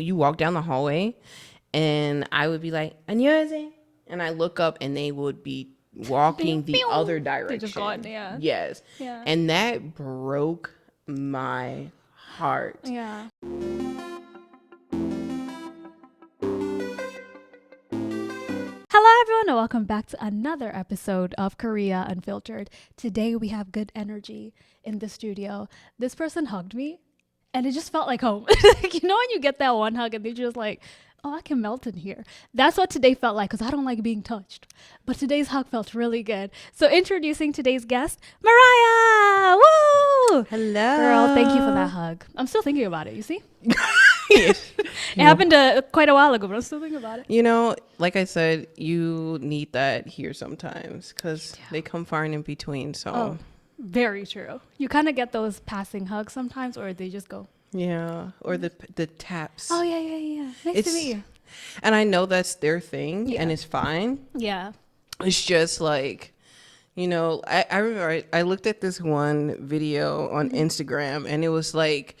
you walk down the hallway and I would be like, 안녕하세요. And I look up and they would be walking the other direction. They just go on, yeah. Yes. Yeah. And that broke my heart. Yeah. Hello everyone and welcome back to another episode of Korea Unfiltered. Today we have good energy in the studio. This person hugged me and it just felt like home. You know when you get that one hug and they're just like, oh, I can melt in here. That's what today felt like because I don't like being touched. But today's hug felt really good. So introducing today's guest, Mariah! Woo! Hello. Girl, thank you for that hug. I'm still thinking about it, you see? It happened quite a while ago, but I'm still thinking about it. You know, like I said, you need that here sometimes because they come far and in between. So, Oh, very true. You kind of get those passing hugs sometimes, or they just go, yeah, or the taps. oh, yeah. Nice to meet you. And I know that's their thing, Yeah. and it's fine. Yeah. It's just like, you know, I remember I looked at this one video on Instagram, and it was like,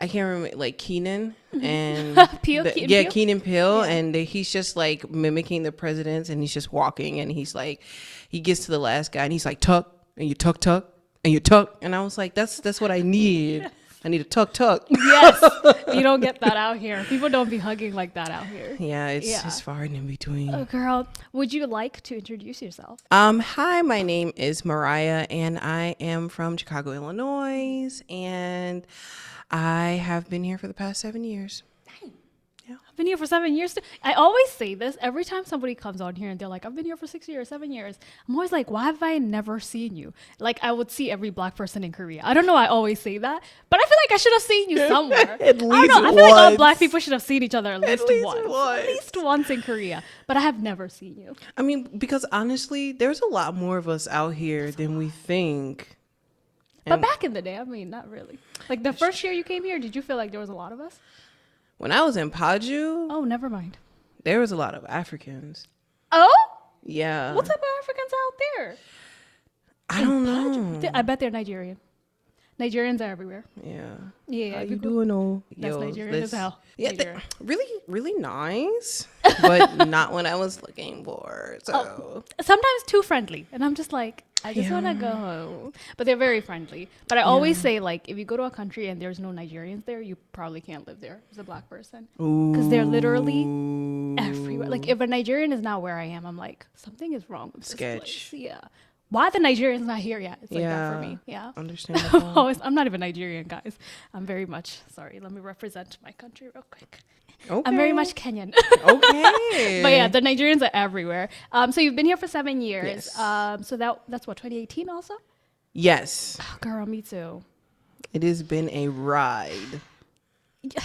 I can't remember, like Keenan and Peele? Keenan Peele, Yeah. and he's just like mimicking the presidents, and he's just walking, and he's like, he gets to the last guy, and he's like, tuck, and you tuck, and you tuck, and I was like, that's what I need. I need a tuck. Yes. You don't get that out here. People don't be hugging like that out here. Yeah, it's far and in between. Oh, girl, would you like to introduce yourself? Hi, my name is Mariah, and I am from Chicago, Illinois, and I have been here for the past 7 years. I've been here for 7 years. I always say this every time somebody comes on here and they're like, I've been here for 6 years, 7 years. I'm always like, why have I never seen you? Like, I would see every black person in Korea. I don't know why I always say that, but I feel like I should have seen you somewhere. At least I don't know. I feel like all once. black people should have seen each other at least once. once. At least once in Korea. But I have never seen you. I mean, because honestly, there's a lot more of us out here than we think. But And back in the day, I mean, not really. Like, the first year you came here, did you feel like there was a lot of us? when I was in Paju, Oh, never mind. there was a lot of Africans. Oh? Yeah. What type of Africans out there? I don't know. I bet they're Nigerian. Nigerians are everywhere. Yeah. Yeah. How if you go- doing, oh? That's Nigerian as hell. Yeah, Nigerian. really, really nice, but not what I was looking for. So Sometimes too friendly. And I'm just like, I just want to go home. But they're very friendly. But I always say, like, if you go to a country and there's no Nigerians there, you probably can't live there as a black person. Because they're literally everywhere. Like, if a Nigerian is not where I am, I'm like, something is wrong with this Sketch. place. Yeah. Why the Nigerians not here yet? It's like that for me. Yeah. Understandable. I'm not even Nigerian, guys. I'm very much, sorry, let me represent my country real quick. Okay. I'm very much Kenyan. Okay. But yeah, the Nigerians are everywhere. So you've been here for 7 years. Yes. So that's what, 2018 also? Yes, Oh, girl, me too. it has been a ride. Yeah.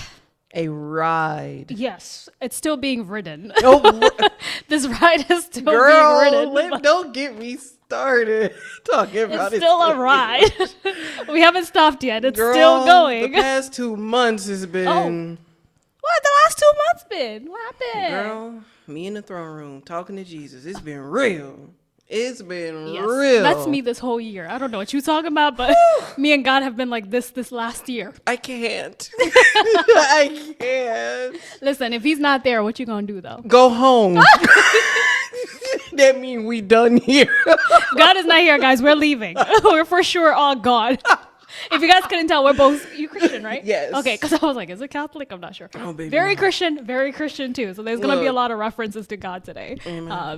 A ride. Yes, it's still being ridden. Oh, This ride is still being girl, ridden. but don't get me started talking about it's it. still a ride. We haven't stopped yet. It's Girl, still going. The past 2 months has been. What the last 2 months been? What happened? Girl, me in the throne room talking to Jesus. It's been real. It's been Yes, real. that's me this whole year. I don't know what you're talking about, but me and God have been like this last year. I can't. I can't. Listen, if he's not there, what you gonna do though? Go home. That mean we done here. God is not here, guys. We're leaving. We're for sure all gone. If you guys couldn't tell, we're both you Christian, right? Yes. Okay, because I was like, is it Catholic? I'm not sure. Oh, baby, very no. Christian too. So there's gonna be a Look. lot of references to God today.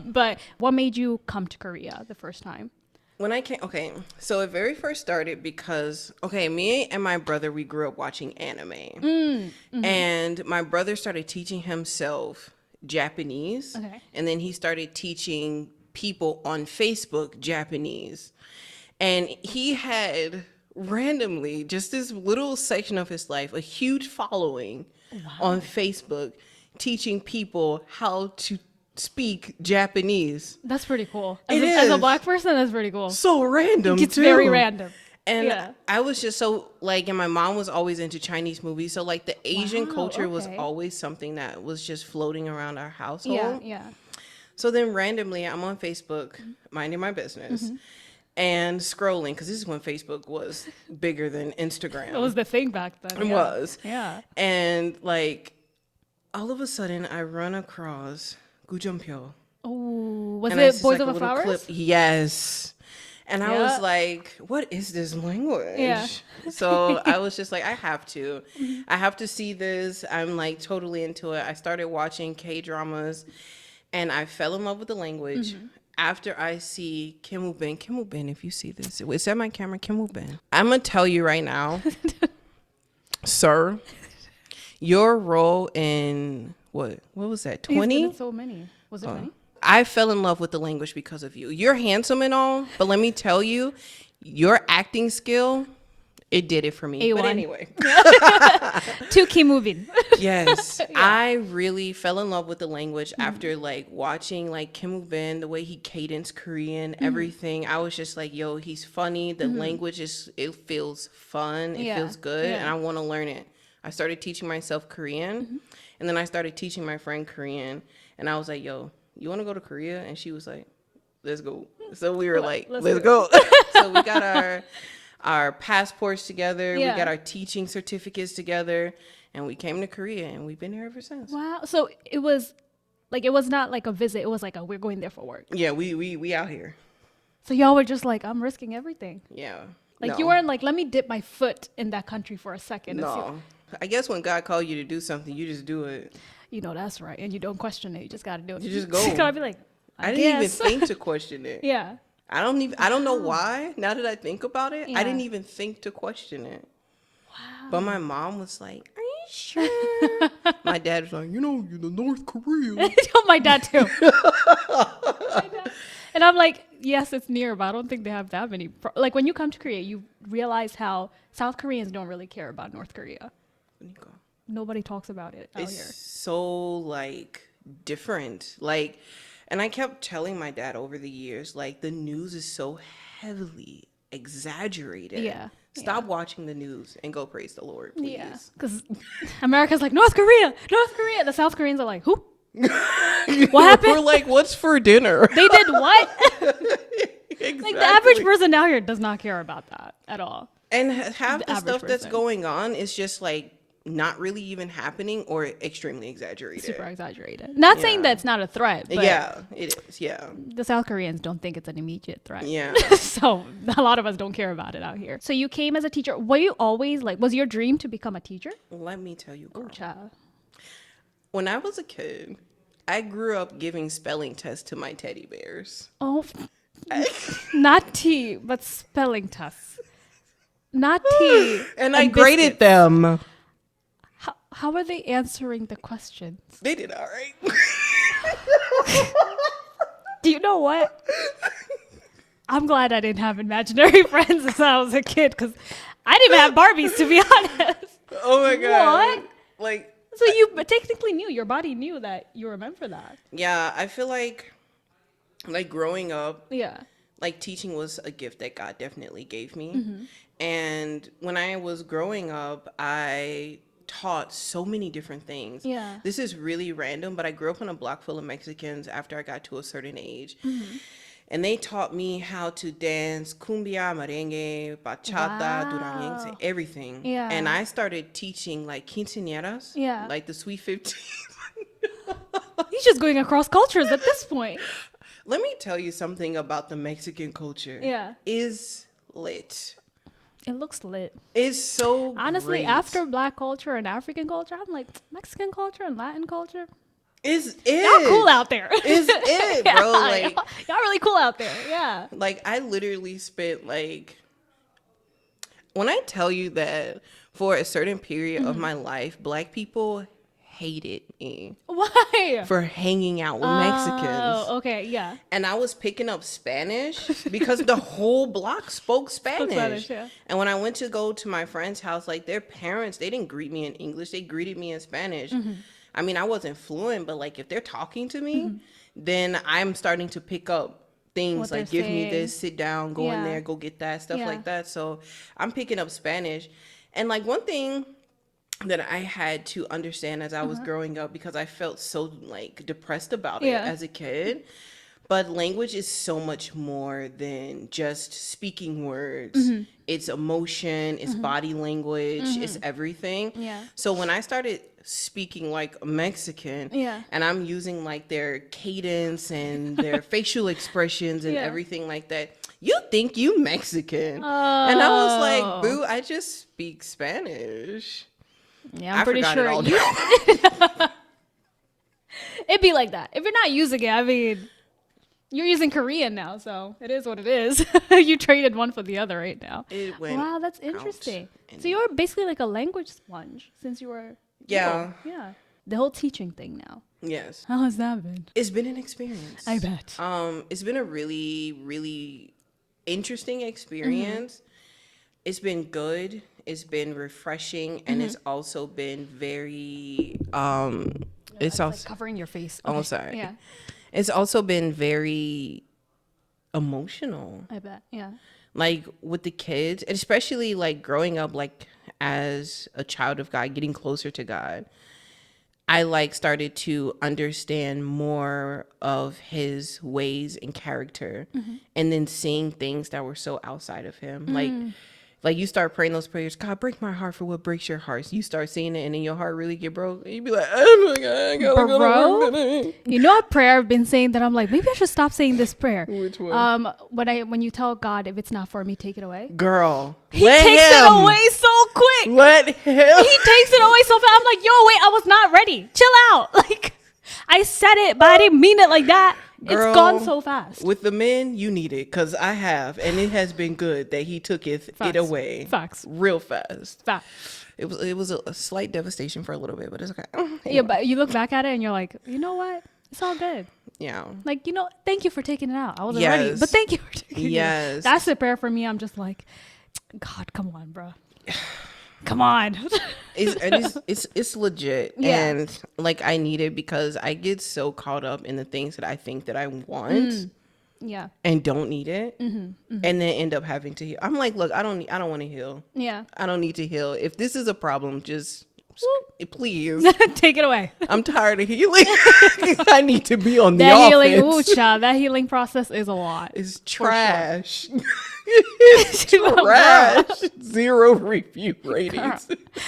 But what made you come to Korea the first time? When I came, okay, so it very first started because, okay, me and my brother, we grew up watching anime. And my brother started teaching himself Japanese. Okay. And then he started teaching people on Facebook Japanese. And he had randomly, just this little section of his life, a huge following on Facebook, teaching people how to speak Japanese. That's pretty cool. It As a is. black person, that's pretty cool. So random, It's too. very random. And Yeah. I was just so like, and my mom was always into Chinese movies. So like the Asian Wow, culture was okay. always something that was just floating around our household. Yeah. So then randomly I'm on Facebook, minding my business and scrolling. Cause this is when Facebook was bigger than Instagram. That was the thing back then. It yeah. was. Yeah. And like, all of a sudden I run across Gujumpyo. Oh, was And I it see Boys like a Over little Flowers? clip. Yes. And I was Yeah. like, what is this Yeah. language? So I was just like, I have to. I have to see this. I'm like totally into it. I started watching K dramas and I fell in love with the language. After I see Kim Woo Bin, if you see this, is that my camera? Kim Woo Bin. I'm going to tell you right now, sir, your role in what was that, He's been in 20? so many. Was it 20? I fell in love with the language because of you. You're handsome and all, but let me tell you, your acting skill, it did it for me. But A1. anyway, To Kim Woo-bin. yes, I really fell in love with the language after like watching like Kim Woo Bin, the way he cadenced Korean, everything. I was just like, yo, he's funny. The language it feels fun. It Yeah, feels good, yeah. and I want to learn it. I started teaching myself Korean, and then I started teaching my friend Korean, and I was like, yo, you want to go to Korea? And she was like, let's go. So we were like, let's go. So we got our passports together. Yeah. We got our teaching certificates together, and we came to Korea, and we've been here ever since. Wow. So it was not like a visit. It was like we're going there for work. Yeah, we out here. So y'all were just like, I'm risking everything. Yeah. Like No. you weren't like, let me dip my foot in that country for a second. And see. No. I guess when God called you to do something, you just do it. You know, that's right. And you don't question it. You just got to do it. You just go. You gotta be like, I didn't even guess. think to question it. Yeah. I don't know why. Now that I think about it, Yeah. I didn't even think to question it. Wow. But my mom was like, "Are you sure?" My dad was like, "You know, you're the North Korea." Oh, my dad too. My dad. And I'm like, yes, it's near, but I don't think they have that many. Like when you come to Korea, you realize how South Koreans don't really care about North Korea. Nobody talks about it out It's here. so like different. Like, and I kept telling my dad over the years, like the news is so heavily exaggerated. Yeah. Stop watching the news and go praise the Lord, please. Yeah, because America's like North Korea, North Korea. The South Koreans are like, who? What happened? We're like, what's for dinner? They did what? Exactly. Like the average person out here does not care about that at all. And half the average stuff that's person. going on is just like not really even happening or extremely exaggerated. Super exaggerated. Not saying Yeah. that's not a threat, but Yeah, it is. Yeah. the South Koreans don't think it's an immediate threat. Yeah. So a lot of us don't care about it out here. So you came as a teacher. Were you always like, was your dream to become a teacher? Let me tell you, girl. Child. When I was a kid, I grew up giving spelling tests to my teddy bears. Oh, not T, but spelling tests. Not T. And I graded biscuits. them. How are they answering the questions? They did all right. Do you know what? I'm glad I didn't have imaginary friends as I was a kid because I didn't even have Barbies, to be honest. Oh my God. What? Like, So you technically knew, your body knew that you were meant for that. yeah, I feel like growing up, Yeah. like teaching was a gift that God definitely gave me. Mm-hmm. And when I was growing up, I taught so many different things. Yeah. This is really random, but I grew up in a block full of Mexicans after I got to a certain age. Mm-hmm. And they taught me how to dance cumbia, merengue, bachata, Wow. duranguense, everything. Yeah. And I started teaching like quinceañeras, Yeah. like the Sweet 15. He's just going across cultures at this point. Let me tell you something about the Mexican culture. Yeah. Is lit. It looks lit. It's so Honestly, great. after Black culture and African culture, I'm like, Mexican culture and Latin culture. Is it? Y'all cool out there. Is it, bro? Yeah, Like, y'all really cool out there. Yeah. like I literally spent like, when I tell you that for a certain period of my life, Black people hated me Why? for hanging out with Mexicans. Oh, okay. Yeah. And I was picking up Spanish because the whole block spoke Spanish. Spanish, yeah. And when I went to go to my friend's house, like their parents, they didn't greet me in English. They greeted me in Spanish. Mm-hmm. I mean, I wasn't fluent, but like if they're talking to me, then I'm starting to pick up things What like they're give me saying. this, sit down, go in Yeah. there, go get that, stuff Yeah. like that. So I'm picking up Spanish. And like one thing that I had to understand as I was growing up, because I felt so like depressed about it Yeah. as a kid. But language is so much more than just speaking words. It's emotion, it's body language, it's everything. Yeah. So when I started speaking like a Mexican, Yeah. and I'm using like their cadence and their facial expressions and Yeah. everything like that, you think you Mexican. And I was like, boo, I just speak Spanish. Yeah, I'm I pretty forgot sure it all you. now. It'd be like that if you're not using it. I mean, you're using Korean now, so it is what it is. You traded one for the other right now. It went Wow, that's out interesting. and- So you're basically like a language sponge since you were Yeah. little. Yeah. The whole teaching thing now. Yes. How has that been? It's been an experience. I bet. It's been a really, really interesting experience. It's been good. It's been refreshing, and it's also been very. It's Like also. covering your face. Oh, Okay. sorry. Yeah, It's also been very emotional, I bet. Yeah. like with the kids, and especially like growing up, like as a child of God, getting closer to God. I like started to understand more of his ways and character, and then seeing things that were so outside of him. Like you start praying those prayers, God, break my heart for what breaks your heart. You start seeing it, and then your heart really get broke. And you be like, oh my God, I gotta go to work today. You know what prayer I've been saying that I'm like, maybe I should stop saying this prayer. Which one? When you tell God, if it's not for me, take it away. Girl, He let takes him. it away so quick. Let him. He takes it away so fast. I'm like, yo, wait, I was not ready. Chill out. Like, I said it, but I didn't mean it like that. Girl, it's gone so fast. With the men, you need it, because I have, and it has been good that he took it Facts. away. Facts. Real fast. Facts. It was a slight devastation for a little bit, but it's okay. Yeah, but you look back at it and you're like, you know what? It's all good. Yeah. Like, thank you for taking it out. I wasn't ready, Yes. but thank you for taking it out. Yes. That's the prayer for me. I'm just like, God, come on, bro. Come on. It's legit. Yeah. And like I need it, because I get so caught up in the things that I think that I want Yeah. and don't need it, and then end up having to heal. I'm like, look, I don't want to heal. Yeah. I don't need to heal. If this is a problem, just please. Take it away. I'm tired of healing. I need to be on the That healing, offense. ooh, child, that healing process is a lot. It's trash. It's trash. 0 review ratings.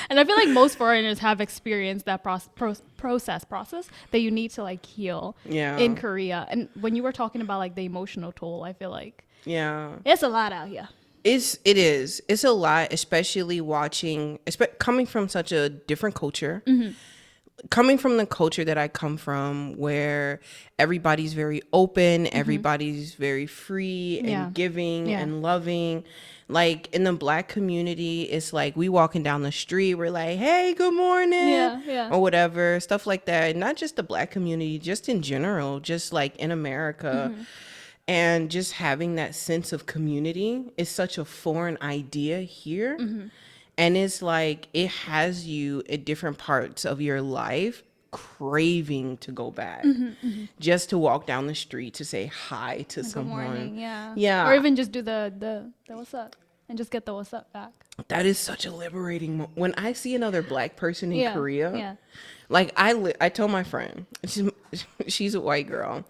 And I feel like most foreigners have experienced that process that you need to like heal Yeah. in Korea. And when you were talking about like the emotional toll, I feel like Yeah. it's a lot out here. It is. It's a lot, especially watching, coming from such a different culture. Coming from the culture that I come from, where everybody's very open, everybody's very free and Yeah. giving Yeah. and loving. Like in the Black community, it's like we walking down the street, we're like, hey, good morning. Yeah. Or whatever, stuff like that. And not just the Black community, just in general, just like in America. And just having that sense of community is such a foreign idea here. And it's like it has you at different parts of your life craving to go back, just to walk down the street to say hi to Good someone. morning, yeah. Yeah. Or even just do the what's up and just get the what's up back. That is such a liberating when I see another Black person in Yeah, Korea. yeah. Like I told my friend, she's a white girl,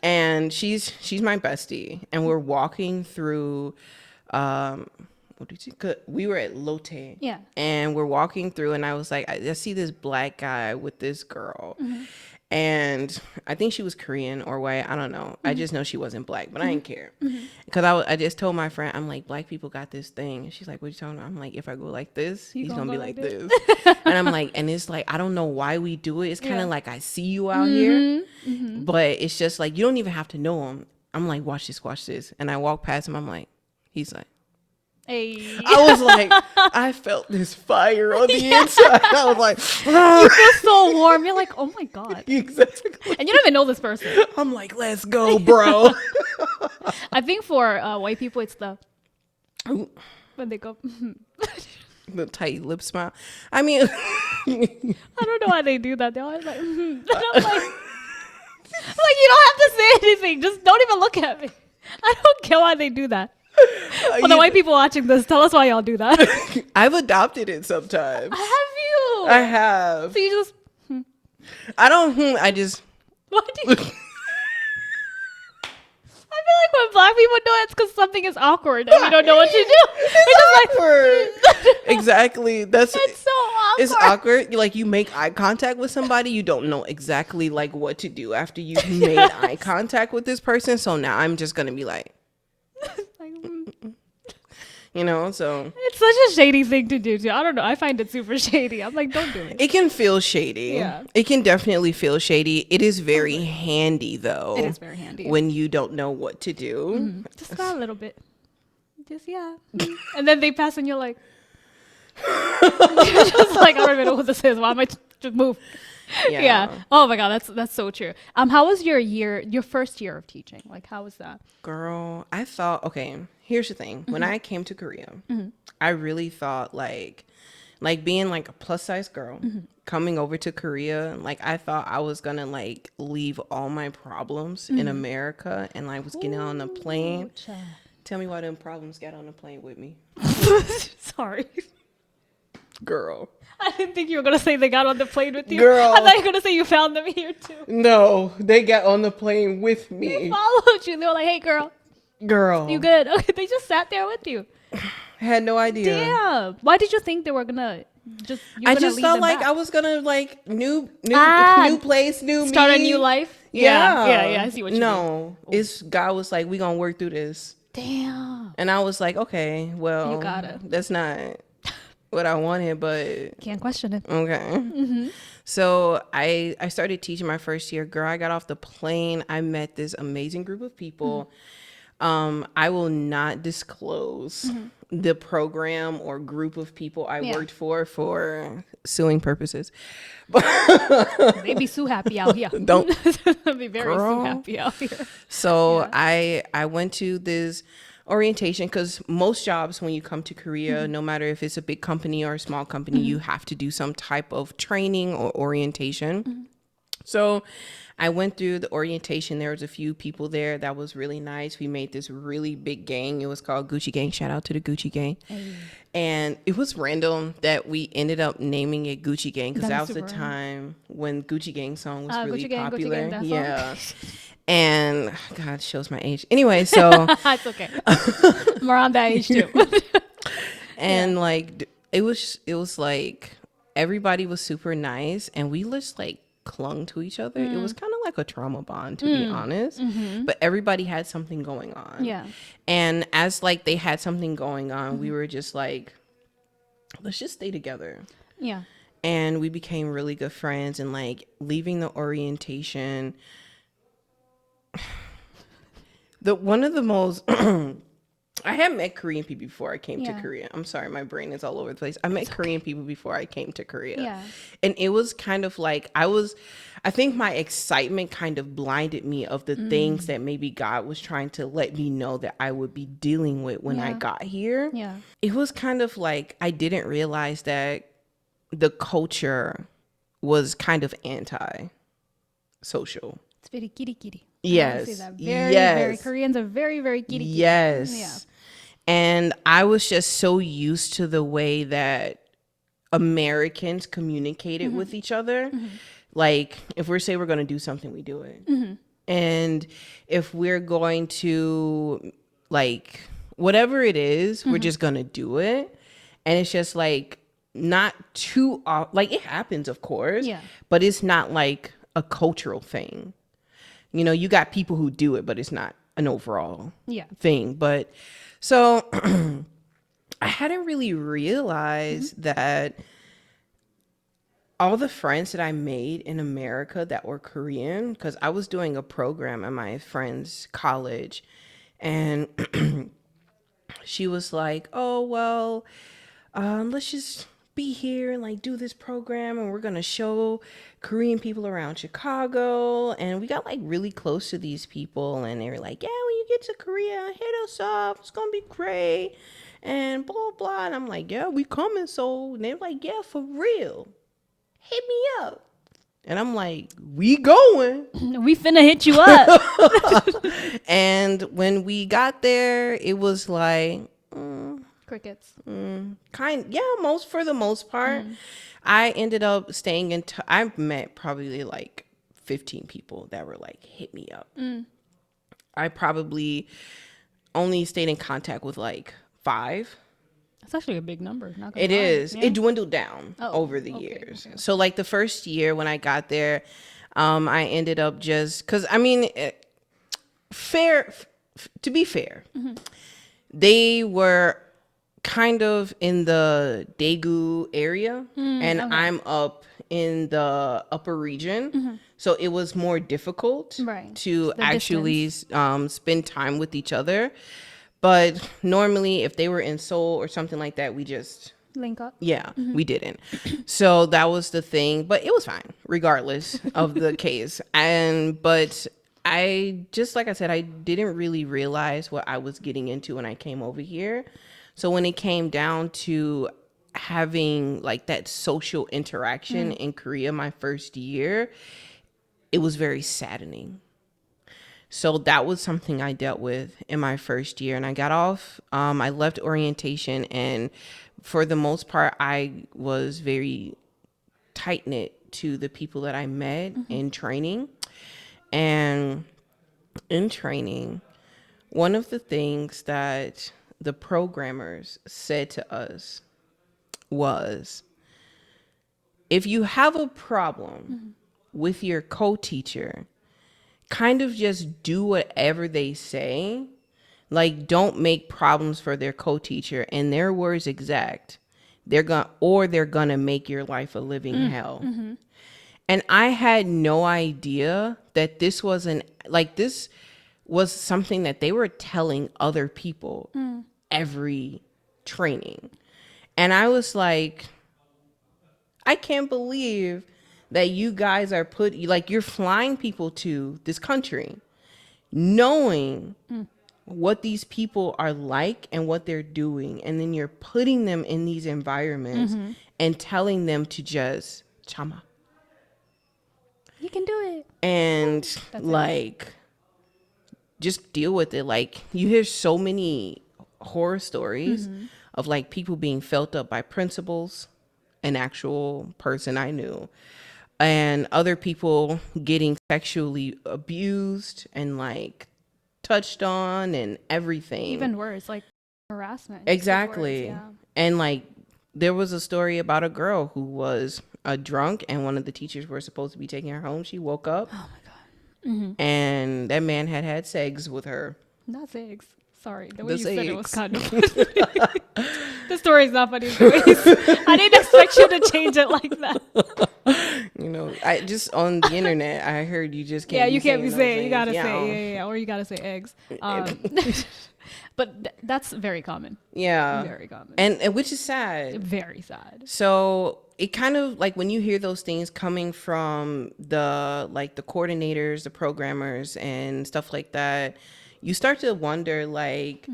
and she's my bestie, and we're walking through. We were at Lotte. Yeah. And we're walking through, and I was like, I see this Black guy with this girl. And I think she was Korean or white. I don't know. I just know she wasn't Black, but I didn't care. Because I just told my friend, I'm like, Black people got this thing. And she's like, what you talking about? I'm like, if I go like this, he's going to be like this. And I'm like, and it's like, I don't know why we do it. It's kind of like I see you out here. But it's just like, you don't even have to know him. I'm like, watch this. And I walk past him. I'm like, he's like, Hey. I was like, I felt this fire on the inside. I was like, You feel so warm. You're like, oh my God. exactly. And you don't even know this person. I'm like, let's go, bro. I think for white people, it's when they go, The tight lip smile. I mean, I don't know why they do that. They're always like, And I'm like, you don't have to say anything. Just don't even look at me. I don't care why they do that. For the white people watching this, tell us why y'all do that. I've adopted it sometimes. Have you? I have. So you just, I don't. I just. why do you? feel like when black people do it, it's because something is awkward and we don't know what to do. We're just Awkward. Exactly. it's so awkward. It's awkward. Like you make eye contact with somebody, you don't know exactly like what to do after you've made eye contact with this person. So now I'm just gonna be like, Like, you know, so it's such a shady thing to do too. I don't know. I find it super shady. I'm like, don't do it. it can feel shady. Yeah. It can definitely feel shady. It is very handy though. It is very handy. when you don't know what to do. Just a little bit. Just and then they pass and you're like, you're just like, I don't even know what this is. Why am I just move? Yeah. Oh my god, that's so true. How was your first year of teaching? Like, how was that? Girl, I thought, okay, here's the thing. When I came to Korea, I really thought like being like a plus size girl coming over to Korea, like I thought I was gonna like leave all my problems in America and like was getting on a plane. Tell me why them problems got on the plane with me. Sorry. Girl. I didn't think you were gonna say they got on the plane with you. Girl. I thought you were gonna say you found them here too. No, they got on the plane with me. They followed you. They were like, "Hey, girl, you good?" Okay, they just sat there with you. I had no idea. Damn. Why did you think they were gonna just? I just felt like I was gonna like new place, new start me. a new life. Yeah. I see what you mean. No, it's God was like, we gonna work through this. Damn. And I was like, okay, well, You gotta. That's not what I wanted, but Can't question it. okay. So I started teaching my first year. Girl, I got off the plane. I met this amazing group of people. I will not disclose the program or group of people I worked for suing purposes. They be so happy out here. Don't be very so happy out here. So I went to this orientation because most jobs when you come to Korea, no matter if it's a big company or a small company, you have to do some type of training or orientation. So I went through the orientation. There was a few people there that was really nice. We made this really big gang. It was called Gucci Gang. Shout out to the Gucci Gang. And it was random that we ended up naming it Gucci Gang because that was the time when Gucci Gang song was really Gucci Gang, popular. Gucci Gang, yeah. And God, it shows my age. Anyway, so it's okay. I'm around that age too. and like it was like everybody was super nice and we just like clung to each other. It was kind of like a trauma bond, to be honest. But everybody had something going on. Yeah. And as like they had something going on, we were just like, let's just stay together. Yeah. And we became really good friends. And like leaving the orientation, one of the most I had met Korean people before I came to Korea. I'm sorry, my brain is all over the place. I met Korean people before I came to Korea. Yeah. And it was kind of like I think my excitement kind of blinded me of the things that maybe God was trying to let me know that I would be dealing with when I got here. Yeah. It was kind of like I didn't realize that the culture was kind of anti-social. It's very kitty. Yes. Very Koreans are very, very kitty. Yes. Yeah. And I was just so used to the way that Americans communicated with each other. Like if we're say we're going to do something, we do it. And if we're going to like whatever it is, we're just going to do it. And it's just like not too like it happens, of course, but it's not like a cultural thing. You know, you got people who do it, but it's not an overall thing. But so I hadn't really realized that all the friends that I made in America that were Korean, because I was doing a program at my friend's college, and she was like, oh, well, let's just be here and like do this program and we're gonna show Korean people around Chicago. And we got like really close to these people and they were like, yeah, when you get to Korea, hit us up, it's gonna be great and blah blah. And I'm like, yeah, we coming. So and they're like, yeah, for real, hit me up. And I'm like, we going. We finna hit you up. And when we got there, it was like Crickets. For the most part. I ended up staying in I met probably like 15 people that were like, hit me up. I probably only stayed in contact with like 5. That's actually a big number. Not gonna It lie. is. Yeah. It dwindled down Oh, over the okay, years. okay. So like the first year when I got there, I ended up just because I mean, to be fair, they were kind of in the Daegu area, and okay. I'm up in the upper region. So it was more difficult Right. to The actually spend time with each other. But normally, if they were in Seoul or something like that, we just Link up. yeah, we didn't. So that was the thing, but it was fine regardless of the case. But I just like I said, I didn't really realize what I was getting into when I came over here. So when it came down to having like that social interaction in Korea my first year, it was very saddening. So that was something I dealt with in my first year. And I got off, I left orientation. And for the most part, I was very tight knit to the people that I met in training. And in training, one of the things that the programmers said to us was if you have a problem with your co-teacher, kind of just do whatever they say. Like, don't make problems for their co-teacher. And their words exact, they're gonna make your life a living hell. And I had no idea that this was something that they were telling other people every training. And I was like, I can't believe that you guys are you're flying people to this country knowing what these people are like and what they're doing, and then you're putting them in these environments and telling them to just chama You can do it. and That's like just deal with it. Like, you hear so many horror stories of like people being felt up by principals, an actual person I knew, and other people getting sexually abused and like touched on and everything. Even worse, like harassment. Just with Exactly. words, yeah. And like there was a story about a girl who was a drunk, and one of the teachers were supposed to be taking her home. She woke up Oh my god. and that man had sex with her. Not eggs. Sorry, the way The you said it was eggs. kind of funny. The story's not funny. I didn't expect you to change it like that. You know, I just on the internet I heard you just can't Yeah, be you can't be those saying. You things. gotta Yeah. say, yeah, or you gotta say eggs. But that's very common. Yeah. Very common. And which is sad. Very sad. So it kind of like when you hear those things coming from the coordinators, the programmers and stuff like that, you start to wonder like,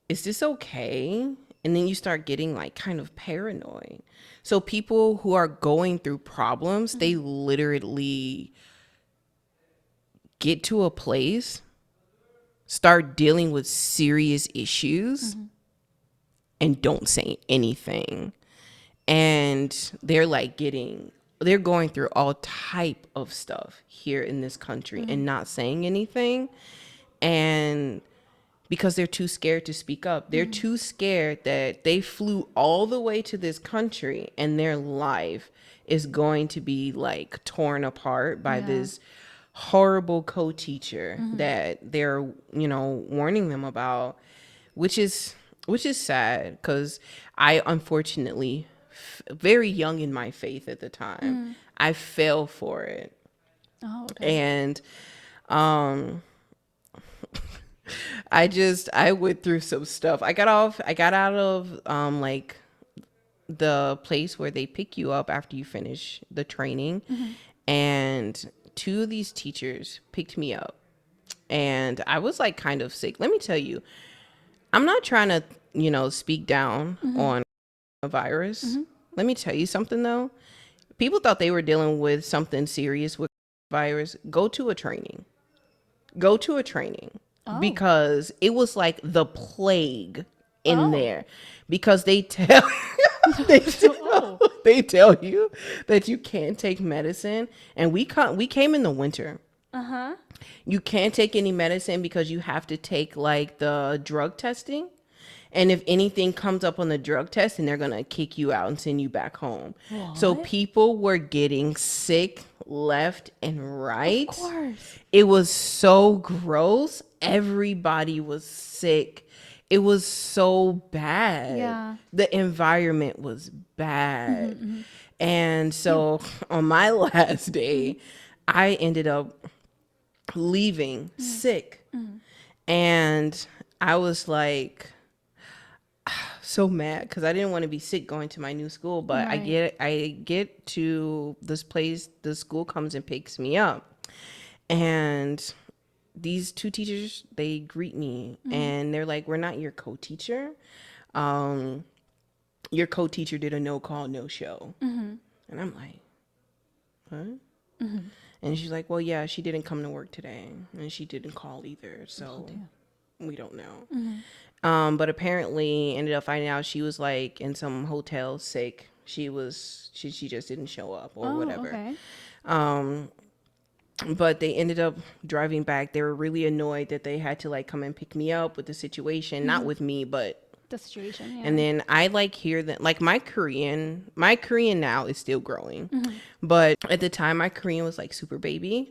is this okay? And then you start getting like kind of paranoid. So people who are going through problems, they literally get to a place, start dealing with serious issues, and don't say anything. And they're going through all type of stuff here in this country and not saying anything. And because they're too scared to speak up, they're too scared that they flew all the way to this country and their life is going to be like torn apart by this horrible co-teacher that they're, warning them about, which is sad because I unfortunately, very young in my faith at the time, I fell for it. Oh, okay. And I went through some stuff. I got out of like the place where they pick you up after you finish the training, and 2 of these teachers picked me up, and I was like kind of sick. Let me tell you, I'm not trying to, speak down on a virus. Let me tell you something though. People thought they were dealing with something serious with virus. Go to a training. Because it was like the plague in there, because they tell they tell you that you can't take medicine. And we came in the winter. You can't take any medicine because you have to take like the drug testing. And if anything comes up on the drug test, then they're going to kick you out and send you back home. So What? people were getting sick left and right. Of course. It was so gross. Everybody was sick. It was so bad. Yeah. The environment was bad. And so on my last day, I ended up leaving sick. And I was like so mad because I didn't want to be sick going to my new school. But Right. I get to this place, the school comes and picks me up. And these two teachers, they greet me and they're like, we're not your co-teacher. Your co-teacher did a no call, no show. And I'm like, what? And she's like, well, yeah, she didn't come to work today and she didn't call either. So we don't know. But apparently ended up finding out she was like in some hotel sick. She just didn't show up or whatever. Okay. But they ended up driving back. They were really annoyed that they had to like come and pick me up with the situation, not with me, but The situation. Yeah. and then I like hear that like my Korean now is still growing. But at the time my Korean was like super baby,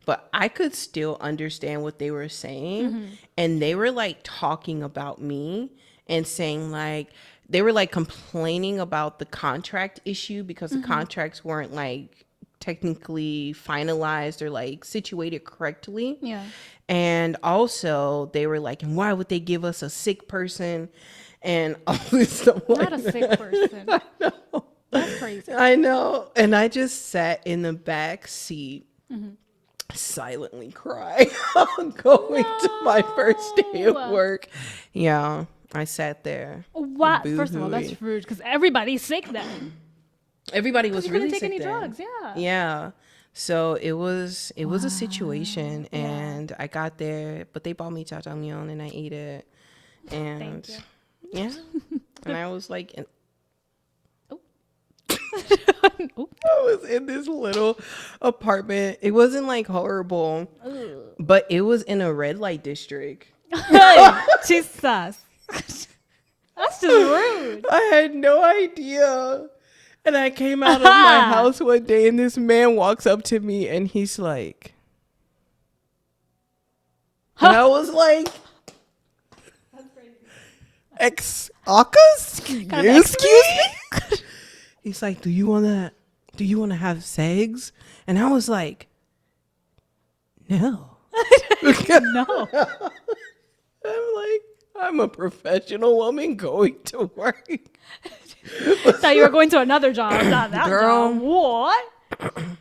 but I could still understand what they were saying. And they were like talking about me and saying like they were like complaining about the contract issue because the contracts weren't like technically finalized or like situated correctly. Yeah. And also they were like, and why would they give us a sick person and all this stuff like Not a sick person. That's crazy. I know. And I just sat in the back seat silently crying going to my first day of No. work. Yeah, I sat there. What? First of all, boo-hooing. that's rude because everybody's sick then. Everybody was You really couldn't take sick any then. drugs. Yeah. Yeah. So it was a situation, and I got there, but they bought me jjajangmyeon and I ate it. And Thank you. yeah. And I was like Oop. I was in this little apartment. It wasn't like horrible, but it was in a red light district. Hey, Jesus. That's just rude. I had no idea. And I came out of my house one day and this man walks up to me and he's like, and I was like, excuse me? He's like, do you want to have sex? And I was like, no. No. I'm like, I'm a professional woman going to work. Thought you were going to another job, not that Girl. job. What?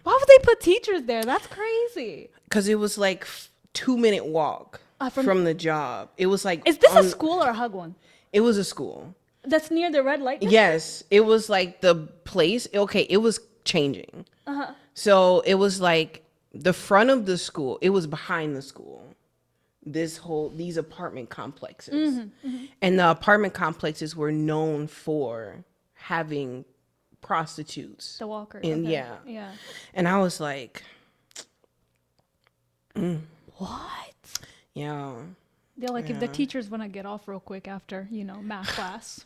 Why would they put teachers there? That's crazy. Because it was like 2-minute walk from the job. It was like, Is this a school or a hug one? it was a school. That's near the red light district? Yes, it was like the place. Okay, it was changing. So it was like the front of the school. It was behind the school. These apartment complexes, and the apartment complexes were known for having prostitutes. The walker. And okay. yeah. And I was like, What? yeah. They're like, if the teachers want to get off real quick after, math class,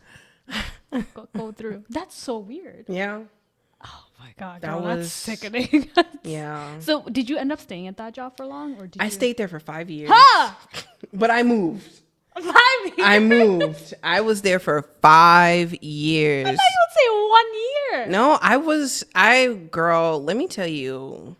go through. That's so weird. Yeah. Oh my God, That girl, was- that's sickening. Yeah. So did you end up staying at that job for long? Or did I you? stayed there for 5 years. Ha! But I moved. 5 years? I moved. I was there for 5 years. I thought you would say 1 year. No, girl, let me tell you.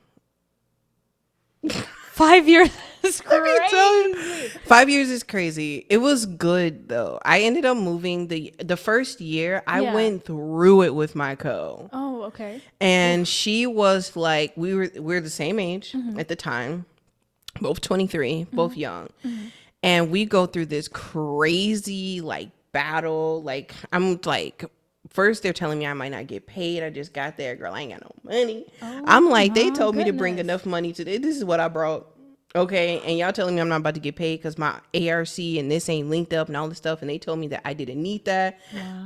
5 years is Let me tell you. crazy. 5 years is crazy. It was good though. I ended up moving the first year. I Yeah. went through it with my co. Oh, okay. And she was like, we're the same age at the time, both 23, both young. And we go through this crazy like battle. Like I'm like, first they're telling me I might not get paid. I just got there, girl. I ain't got no money. I'm like, they my told me to bring goodness. enough money to this is what I brought. Okay, and y'all telling me I'm not about to get paid because my ARC and this ain't linked up and all this stuff, and they told me that I didn't need that.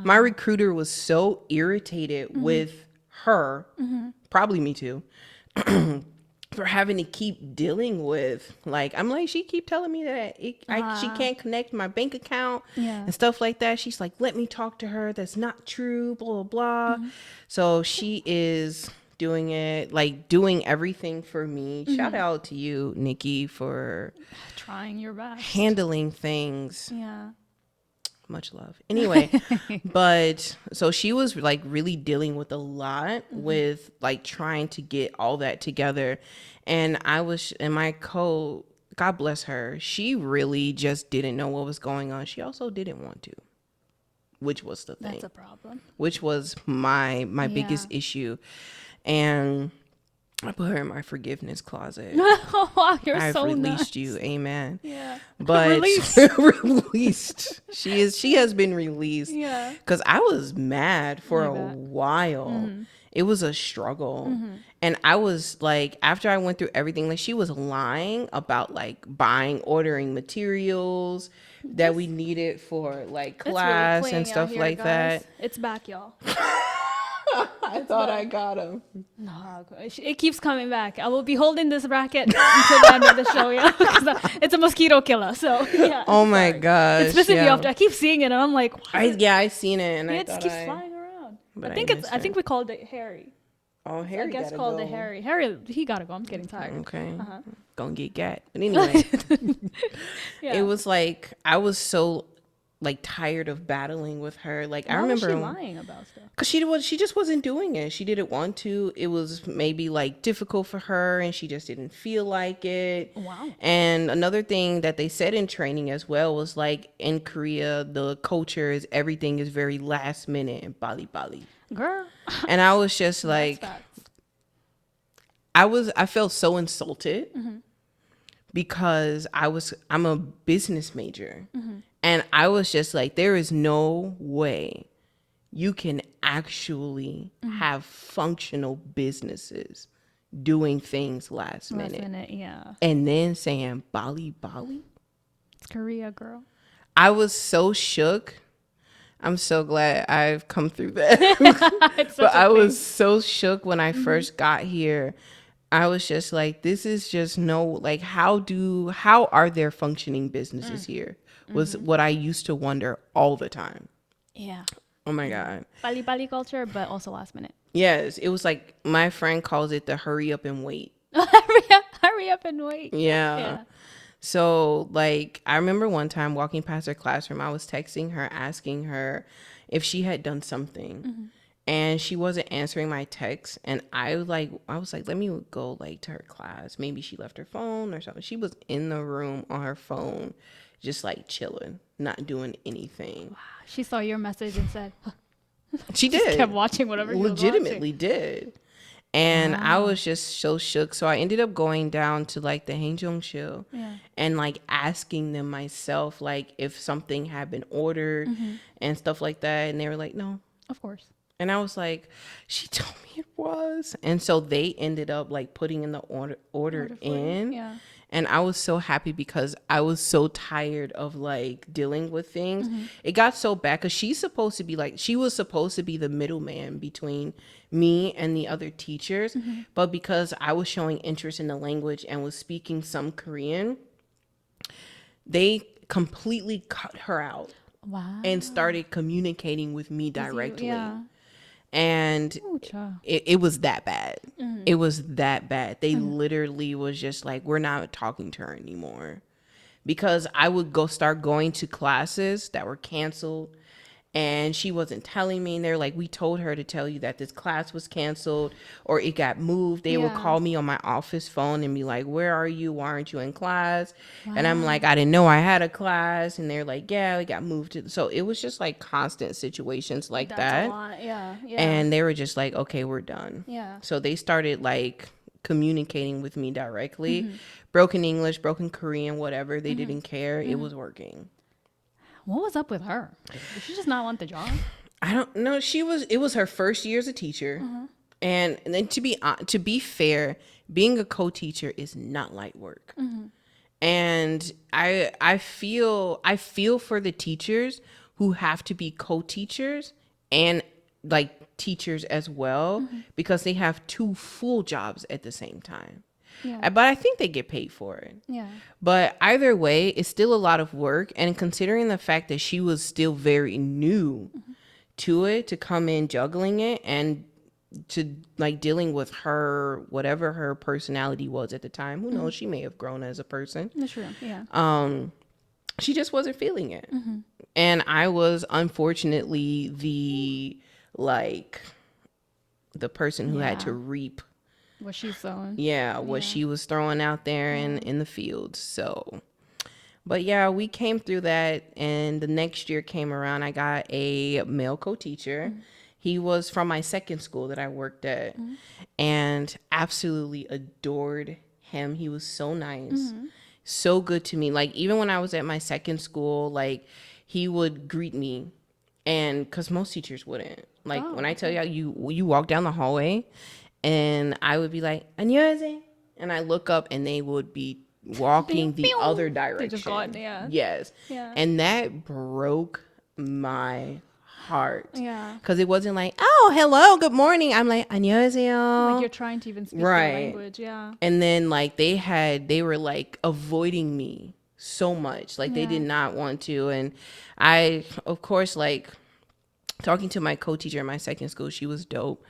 My recruiter was so irritated with her, probably me too, for having to keep dealing with. Like, I'm like, she keep telling me that she can't connect my bank account and stuff like that. She's like, let me talk to her. That's not true, blah, blah, blah. So she is doing it, like doing everything for me. Shout out to you, Nikki, for Trying your best. handling things. Yeah. Much love. Anyway, but so she was like really dealing with a lot with like trying to get all that together. And God bless her, she really just didn't know what was going on. She also didn't want to, which was the thing. That's a problem. Which was my biggest issue. And I put her in my forgiveness closet. Oh, wow, you're I've so released nice. you. Amen. Yeah. But Released. released. She has been released. Yeah. Because I was mad for I a bet. while. It was a struggle. And I was like, after I went through everything, like she was lying about like ordering materials that we needed for like class playing and out stuff here, like guys. that. It's back, y'all. I thought I got him. No, it keeps coming back. I will be holding this bracket until the end of the show, yeah. 'Cause it's a mosquito killer, so yeah. Oh my gosh. It's pissing me yeah. off. I keep seeing it, and I'm like, I seen it, and I it thought keeps flying around. but I think missed I think we called it Harry. Oh, Harry I guess gotta called go. it Harry. Harry, he gotta go. I'm getting tired. Okay. Gonna get gat. But anyway, Yeah. it was like I was so like tired of battling with her. Like I Why was remember she lying about stuff? because she just wasn't doing it. She didn't want to. It was maybe like difficult for her, and she just didn't feel like it. Wow. And another thing that they said in training as well was like in Korea, the culture is everything is very last minute and bali bali. Girl. And I was just like, That's facts. I felt so insulted because I'm a business major. And I was just like, there is no way you can actually have functional businesses doing things last minute. Yeah. And then saying Bali Bali. It's Korea, girl. I was so shook. I'm so glad I've come through that. It's But such a I thing. was so shook when I first got here. I was just like, this is just like, how are there functioning businesses here? Was what I used to wonder all the time. Yeah. Oh my God. Bali Bali culture, but also last minute. Yes. It was like, my friend calls it the hurry up and wait. Hurry up and wait. Yeah. So like, I remember one time walking past her classroom, I was texting her, asking her if she had done something. And she wasn't answering my text. And I was like, let me go like to her class. Maybe she left her phone or something. She was in the room on her phone, just like chilling, not doing anything. She saw your message and said, She just did. kept watching whatever you Legitimately did. And I was just so shook. So I ended up going down to like the Haenjeongsil and like asking them myself, like if something had been ordered and stuff like that. And they were like, no. Of course. And I was like, she told me it was. And so they ended up like putting in the order in. Yeah. And I was so happy because I was so tired of like dealing with things. It got so bad because she was supposed to be the middleman between me and the other teachers. But because I was showing interest in the language and was speaking some Korean, they completely cut her out. Wow. And started communicating with me directly. Yeah. And Ooh, child. it was that bad. It was that bad. They literally was just like, we're not talking to her anymore. Because I would start going to classes that were canceled and she wasn't telling me. And they're like, we told her to tell you that this class was canceled or it got moved. They would call me on my office phone and be like, where are you? Why aren't you in class? And I'm like, I didn't know I had a class. And they're like, yeah, it got moved. So it was just like constant situations like That's that. a lot. Yeah. Yeah. And they were just like, okay, we're done. Yeah. So they started like communicating with me directly. Broken English, broken Korean, whatever. They didn't care. It was working. What was up with her? Did she just not want the job? I don't know. It was her first year as a teacher. And then to be fair, being a co-teacher is not light work. And I feel for the teachers who have to be co-teachers and like teachers as well because they have two full jobs at the same time. Yeah. But I think they get paid for it. Yeah. But either way, it's still a lot of work. And considering the fact that she was still very new to it, to come in juggling it and to like dealing with her, whatever her personality was at the time, who knows, she may have grown as a person. That's true. Yeah. She just wasn't feeling it. And I was unfortunately the person who had to reap What she's sewing. what she was throwing out there in the field. So, but yeah, we came through that, and the next year came around, I got a male co-teacher. He was from my second school that I worked at, and absolutely adored him. He was so nice, so good to me. Like, even when I was at my second school, like, he would greet me, and because most teachers wouldn't. Like, when I tell you walk down the hallway, and I would be like, "안녕하세요," and I look up, and they would be walking the other direction. They just got, yeah. Yes. Yeah. And that broke my heart. Yeah. Because it wasn't like, "Oh, hello, good morning." I'm like, "안녕하세요." Like you're trying to even speak Right. their language. Yeah. And then like they were like avoiding me so much. Like they did not want to. And I, of course, like talking to my co-teacher in my second school, she was dope.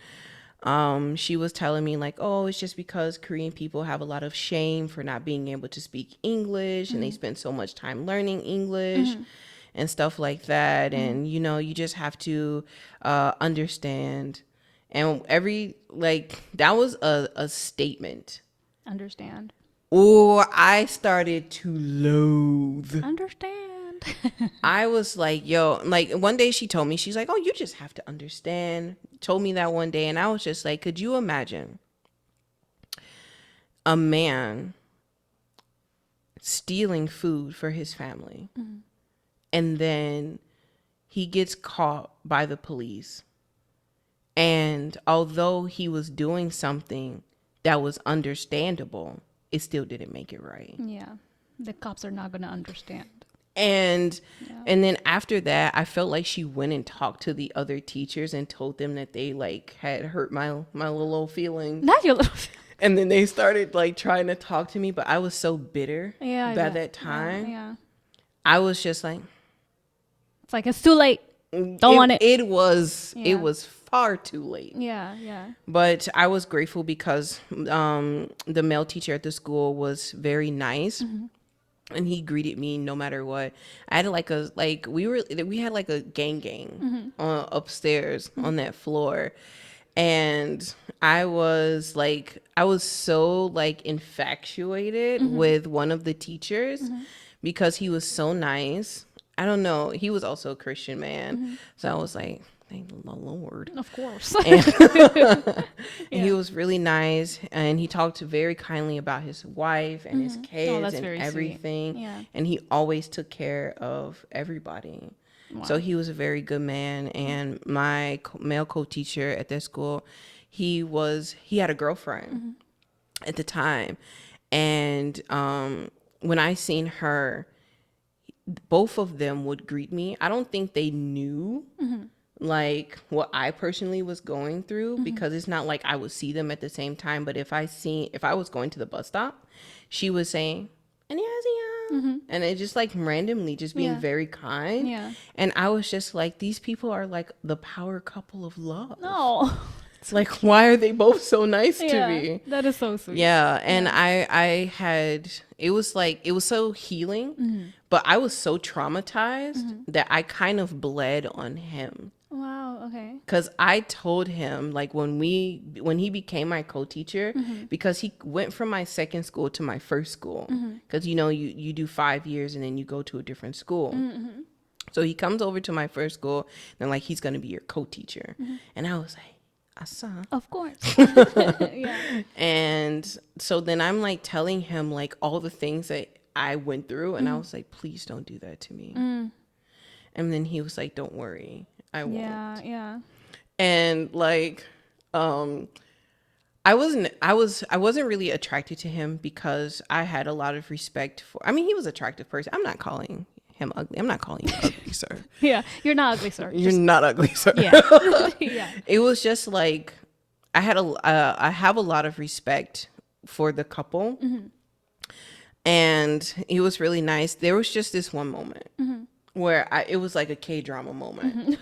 She was telling me like, oh, it's just because Korean people have a lot of shame for not being able to speak English, and they spend so much time learning English and stuff like that. And, you know, you just have to understand. And that was a statement. Understand. Or I started to loathe. Understand. I was like, yo, like one day she told me, she's like, oh, you just have to understand. Told me that one day. And I was just like, could you imagine a man stealing food for his family, and then he gets caught by the police, and although he was doing something that was understandable, it still didn't make it right. Yeah. The cops are not going to understand. And then after that, I felt like she went and talked to the other teachers and told them that they like had hurt my little old feelings. Not your little. And then they started like trying to talk to me, but I was so bitter Yeah. by that time. Yeah. I was just like, It's like it's too late. Don't want it. It was far too late. Yeah. Yeah. But I was grateful because the male teacher at the school was very nice. And he greeted me no matter what. I had we had like a gang upstairs on that floor. And I was so like infatuated with one of the teachers because he was so nice. I don't know. He was also a Christian man. So I was like, thank the Lord. Of course. And he was really nice, and he talked very kindly about his wife and his kids and everything. Sweet. Yeah. And he always took care of everybody. Wow. So he was a very good man. And my male co-teacher at that school, he had a girlfriend at the time. And when I seen her, both of them would greet me. I don't think they knew like what I personally was going through, because it's not like I would see them at the same time. But if I was going to the bus stop, she was saying, "안녕하세요," and it just like randomly just being very kind. Yeah. And I was just like, these people are like the power couple of love. No. It's like, why are they both so nice to me? That is so sweet. Yeah. And it was so healing, but I was so traumatized that I kind of bled on him. Wow. Okay. Because I told him, like, when he became my co-teacher, because he went from my second school to my first school, because you know you do 5 years and then you go to a different school. So he comes over to my first school, and like, he's gonna be your co-teacher. And I was like, Asa. Of course. Yeah. And so then I'm like telling him like all the things that I went through, and I was like, please don't do that to me. And then he was like, don't worry, I won't. Yeah. And like, I wasn't really attracted to him because I had a lot of respect for, I mean, he was an attractive person. I'm not calling him ugly. I'm not calling you ugly, sir. Yeah. You're not ugly, sir. You're not ugly, sir. Yeah. Yeah. It was just like, I have a lot of respect for the couple. And it was really nice. There was just this one moment where it was like a K-drama moment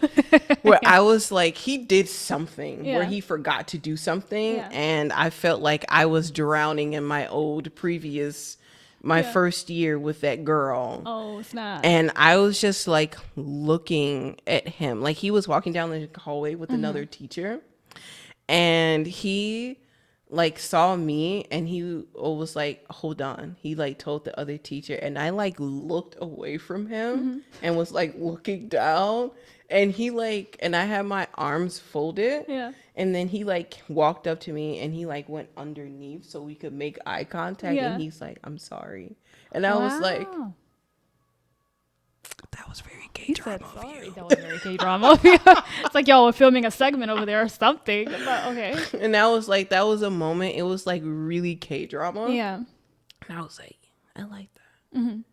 where I was like, he did something where he forgot to do something. And I felt like I was drowning in my my first year with that girl. Oh, snap. And I was just like looking at him. Like he was walking down the hallway with another teacher. And he like saw me and he was like, hold on. He like told the other teacher, and I like looked away from him and was like looking down, and he like, and I had my arms folded. And then he like walked up to me and he like went underneath so we could make eye contact. And he's like, I'm sorry. And I was like, that was very gay drama of you. That was very gay drama of you. It's like y'all were filming a segment over there or something. But okay. And that was like, that was a moment. It was like really K drama. Yeah. And I was like, I like that.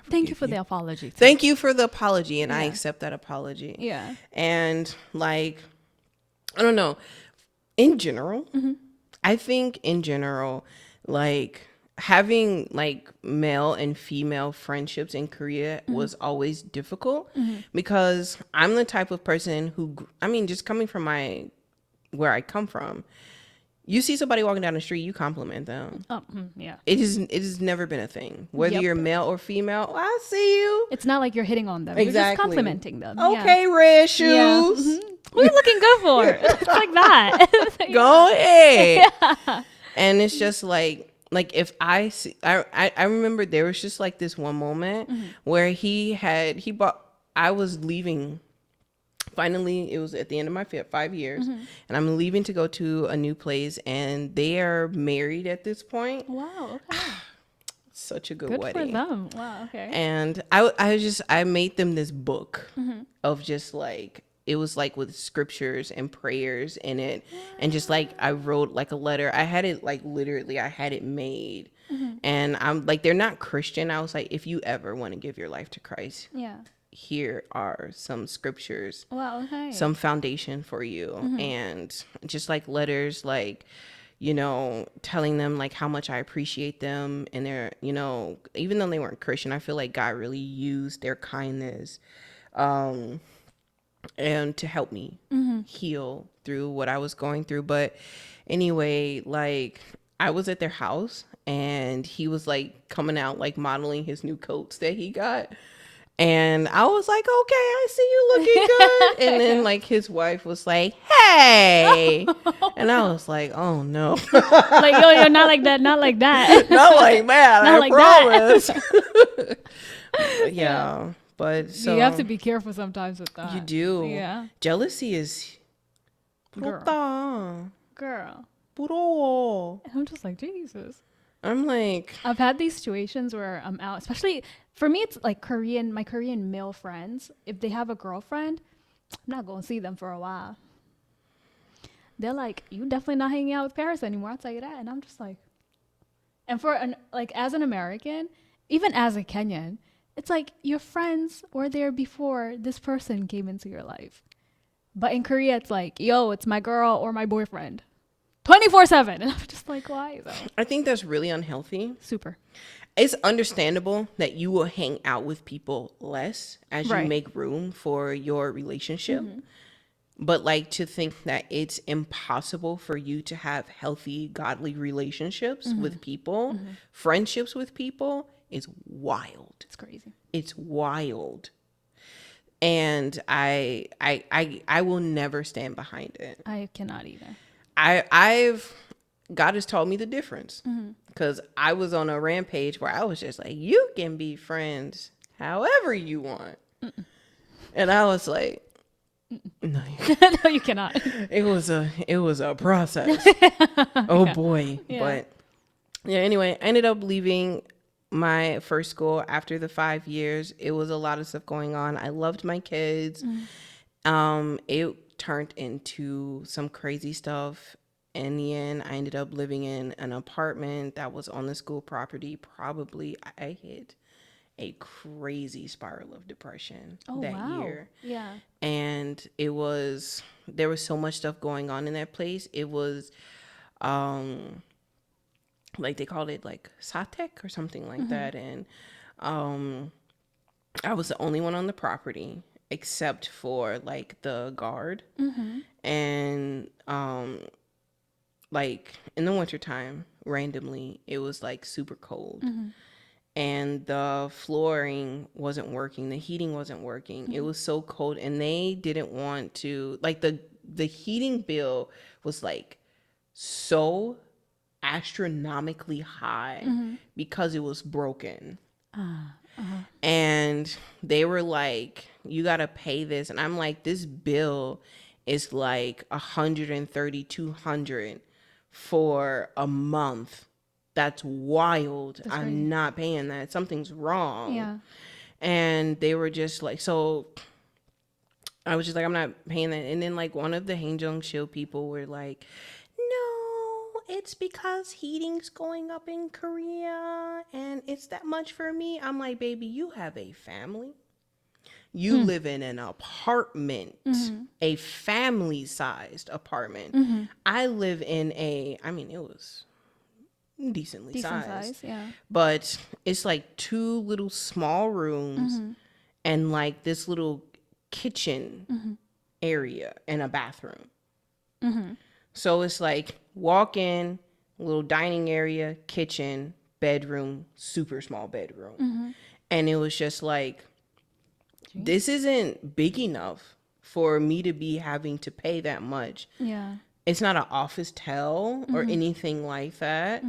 Thank you for the apology. Thank you for the apology. And I accept that apology. Yeah. And like, I don't know. In general, I think in general, like having like male and female friendships in Korea was always difficult because I'm the type of person who, I mean, just coming from where I come from, you see somebody walking down the street, you compliment them. Yeah. It has never been a thing. Whether you're male or female, I see you. It's not like you're hitting on them. Exactly. You're just complimenting them. Okay, red shoes. Yeah. What are you looking good for? It's like that. Go ahead. And it's just like if I see, I remember there was just like this one moment where I was leaving. Finally, it was at the end of my 5 years, and I'm leaving to go to a new place, and they are married at this point. Wow. Okay. Such a good Good wedding. for them. Wow. Okay. And I made them this book of just like, it was like with scriptures and prayers in it. And just like, I wrote like a letter. I had it like literally, I had it made. And I'm like, they're not Christian. I was like, if you ever want to give your life to Christ, here are some scriptures. Wow. Okay. Some foundation for you. And just like letters, like, you know, telling them like how much I appreciate them, and they're, you know, even though they weren't Christian, I feel like God really used their kindness and to help me heal through what I was going through. But anyway, like I was at their house and he was like coming out like modeling his new coats that he got. And I was like, okay, I see you looking good. And then like his wife was like, hey. And I was like, oh no. Like, yo, you're not like that. Not like that. Not like that. Not I like promise. Yeah. But so you have to be careful sometimes with that. you do. Yeah. Jealousy is Girl. 부럽다. Girl. 부러워. And I'm just like, Jesus. I'm like, I've had these situations where I'm out, especially for me, it's like my Korean male friends. If they have a girlfriend, I'm not going to see them for a while. They're like, you definitely not hanging out with Paris anymore. I'll tell you that. And I'm just like, and like as an American, even as a Kenyan, it's like your friends were there before this person came into your life. But in Korea, it's like, yo, it's my girl or my boyfriend. 24/7. And I'm just like, why though? I think that's really unhealthy. Super. It's understandable that you will hang out with people less as you make room for your relationship. But like to think that it's impossible for you to have healthy, godly relationships with people, friendships with people, is wild. It's crazy. It's wild. And I will never stand behind it. I cannot either. God has told me the difference, because I was on a rampage where I was just like, you can be friends however you want. And I was like, no, No, you cannot. it was a process. Oh boy. Yeah. But yeah, anyway, I ended up leaving my first school after the 5 years. It was a lot of stuff going on. I loved my kids. It turned into some crazy stuff. In the end, I ended up living in an apartment that was on the school property. Probably I hit a crazy spiral of depression that year. Yeah. And there was so much stuff going on in that place. It was like they called it like Satek or something like that. And I was the only one on the property except for like the guard. And like in the wintertime, randomly, it was like super cold. And the flooring wasn't working, the heating wasn't working. It was so cold, and they didn't want to, like, the heating bill was like so astronomically high because it was broken. And they were like, you got to pay this. And I'm like, this bill is like 130, 200 for a month. That's wild. That's crazy. I'm not paying that. Something's wrong. Yeah. And they were just like, so I was just like, I'm not paying that. And then like one of the Haenjung Shil people were like, no, it's because heating's going up in Korea and it's that much for me. I'm like, baby, you have a family. You live in an apartment, a family-sized apartment. I live in I mean, it was decent Decent sized. size, yeah. But it's like two little small rooms and like this little kitchen area and a bathroom. So it's like walk in, little dining area, kitchen, bedroom, super small bedroom. And it was just like, this isn't big enough for me to be having to pay that much. Yeah. It's not an office tell or anything like that.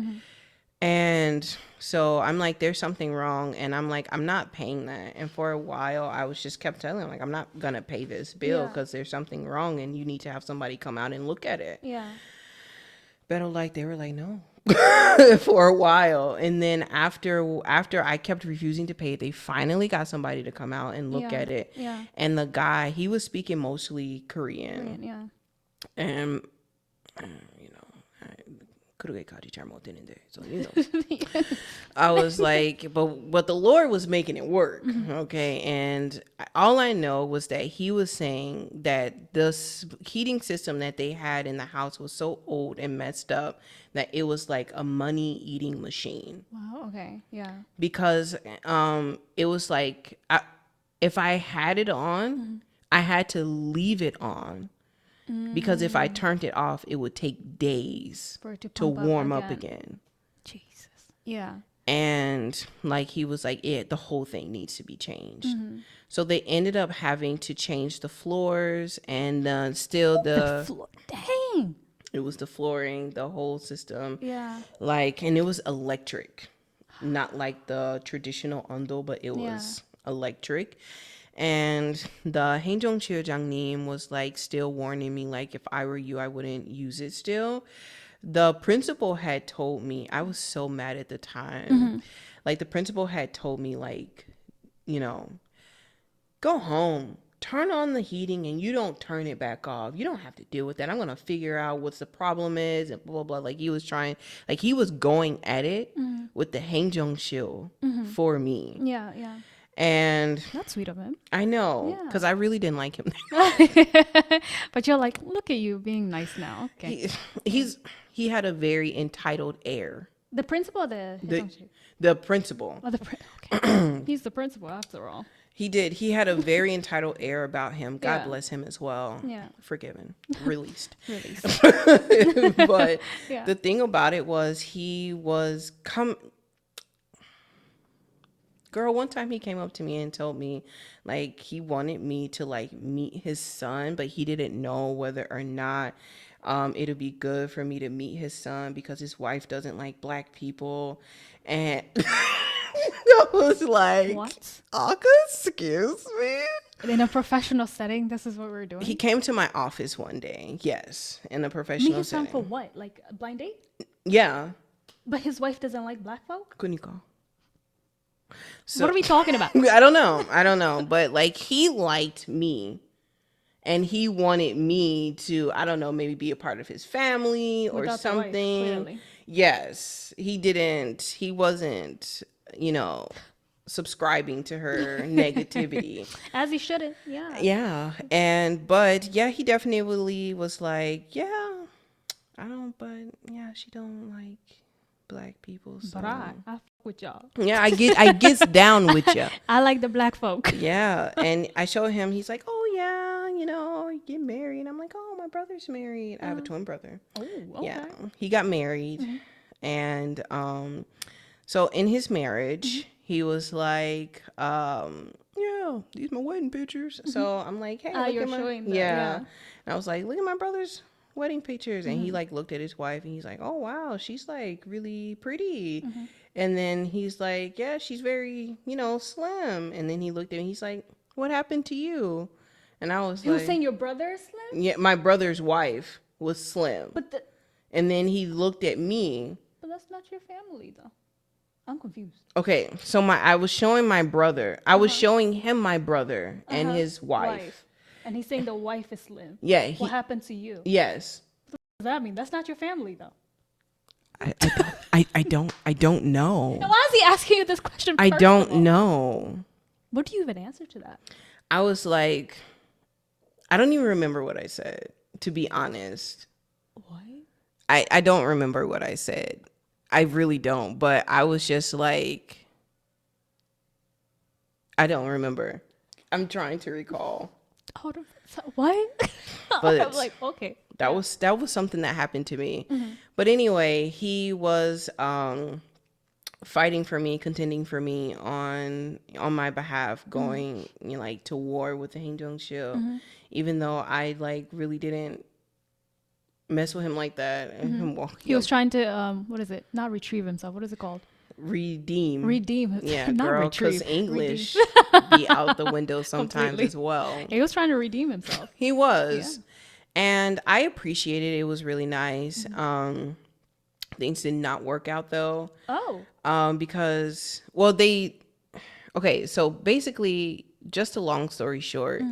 And so I'm like, there's something wrong. And I'm like, I'm not paying that. And for a while, I was just kept telling him, like, I'm not going to pay this bill because there's something wrong and you need to have somebody come out and look at it. Yeah. But like, they were like, no. For a while. And then after I kept refusing to pay it, they finally got somebody to come out and look at it. Yeah. And the guy, he was speaking mostly Korean. Yeah. And you know, so you know, I was like, but the Lord was making it work, okay. And all I know was that he was saying that this heating system that they had in the house was so old and messed up that it was like a money eating machine. Wow. Okay. Yeah. Because it was like if I had it on, I had to leave it on. Because if I turned it off, it would take days For it to to pump up warm up again. again. Jesus. Yeah. And like he was like, the whole thing needs to be changed. So they ended up having to change the floors and still Dang. it was the flooring, the whole system. Yeah. Like, and it was electric, not like the traditional undo, but it was electric. And the Haenjong Chiojangnim was like still warning me, like, if I were you, I wouldn't use it still. The principal had told me, I was so mad at the time. Like, the principal had told me, like, you know, go home, turn on the heating, and you don't turn it back off. You don't have to deal with that. I'm going to figure out what the problem is and blah, blah, blah. Like, he was trying, like, he was going at it with the Haenjong Shil for me. Yeah. Yeah. And That's sweet of him. I know, because I really didn't like him. But you're like, look at you being nice now. Okay. He had a very entitled air. The principal, The principal. okay. He's the principal after all. He did. He had a very entitled air about him. God Yeah. bless him as well. Yeah. Forgiven. Released. Released. But Yeah. the thing about it was Girl, one time he came up to me and told me, like, he wanted me to, like, meet his son, but he didn't know whether or not it'll be good for me to meet his son because his wife doesn't like black people. And I was like, What? Excuse me? In a professional setting, this is what we're doing? He came to my office one day, yes, in a Meet professional his son setting. for what? Like a blind date? Yeah. But his wife doesn't like black folk? Kuniko. So, What are we talking about? I don't know. But like, he liked me and he wanted me to, I don't know, maybe be a part of his family or Without the wife, something. clearly. Yes. He wasn't, subscribing to her negativity. As he shouldn't. Yeah. Yeah. But he definitely was like, yeah, she don't like black people. So. But I fuck with y'all. Yeah, I gets down with you. I like the black folk. Yeah, and I show him. He's like, "Oh yeah, you get married." I'm like, "Oh, my brother's married. I have a twin brother." Oh, okay. Yeah, he got married, and so in his marriage, he was like, "Yeah, these my wedding pictures." So I'm like, "Hey, look You're at my showing that, yeah," yeah. and I was like, "Look at my brother's wedding pictures," and he like looked at his wife, and he's like, "Oh wow, she's like really pretty." And then he's like, "Yeah, she's very, slim." And then he looked at me, he's like, "What happened to you?" And I was He was like, saying your brother is slim? "Yeah, my brother's wife was slim." But And then he looked at me. but that's not your family though. I'm confused. Okay, so I was showing my brother. I was showing him my brother and his wife. And he's saying the wife is slim. Yeah, What happened to you? yes. What does that mean? That's not your family though. I don't know. And why is he asking you this question? I first don't of all? know. What do you even answer to that? I was like, I don't even remember what I said, to be honest. What? I don't remember what I said. I really don't. But I was just like, I don't remember. I'm trying to recall. Hold on. What? But I'm like, okay. That was something that happened to me. But anyway, he was fighting for me, contending for me on my behalf, going like to war with the Hainjung even though I like really didn't mess with him like that. And him walk, He was trying to what is it? Not retrieve himself. What is it called? redeem. Redeem. Yeah, Not girl, retrieve. because English be out the window sometimes Completely. as well. He was trying to redeem himself. He was. And I appreciated it. It was really nice. Things did not work out though. Oh. Because, okay, so basically, just a long story short,